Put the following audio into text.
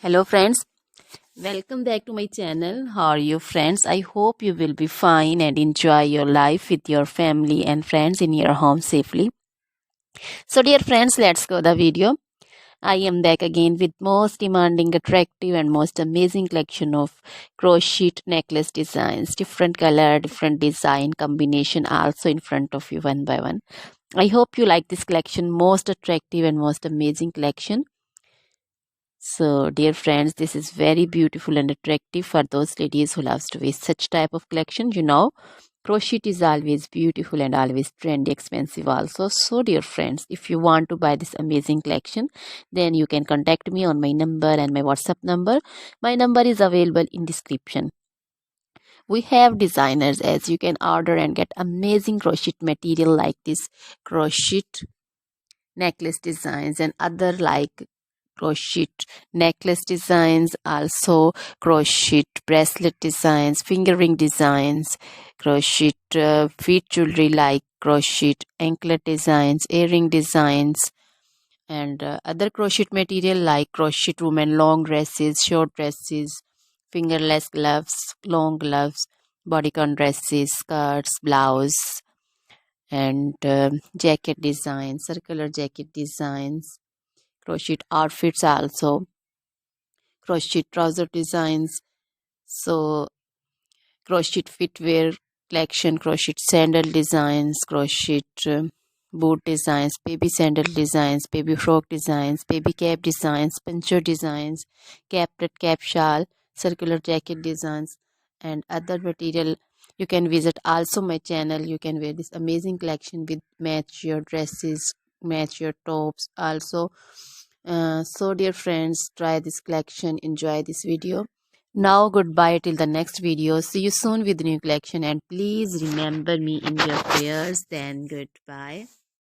Hello friends, welcome back to my channel. How are you friends? I hope you will be fine and enjoy your life with your family and friends in your home safely. So dear friends, let's go the video. I am back again with most demanding, attractive and most amazing collection of crochet necklace designs. Different color, different design combination also in front of you one by one. I hope you like this collection, most attractive and most amazing collection. So, dear friends, this is very beautiful and attractive for those ladies who loves to wear such type of collection. Crochet is always beautiful and always trendy, expensive also. So, dear friends, if you want to buy this amazing collection, then you can contact me on my number and my WhatsApp number. My number is available in description. We have designers as you can order and get amazing crochet material like this crochet necklace designs and other like crochet necklace designs, also crochet bracelet designs, finger ring designs, crochet feet jewelry like crochet anklet designs, earring designs, and other crochet material like crochet women long dresses, short dresses, fingerless gloves, long gloves, bodycon dresses, skirts, blouse, and jacket designs, circular jacket designs, crochet outfits also, crochet trouser designs, so crochet footwear collection, crochet sandal designs, crochet boot designs, baby sandal designs, baby frock designs, baby cap designs, puncher designs, caplet cap shawl, circular jacket designs, and other material. You can visit also my channel. You can wear this amazing collection with match your dresses, match your tops also. So dear friends, try this collection, enjoy this video. Now goodbye till the next video. See you soon with new collection, and please remember me in your prayers. Then goodbye.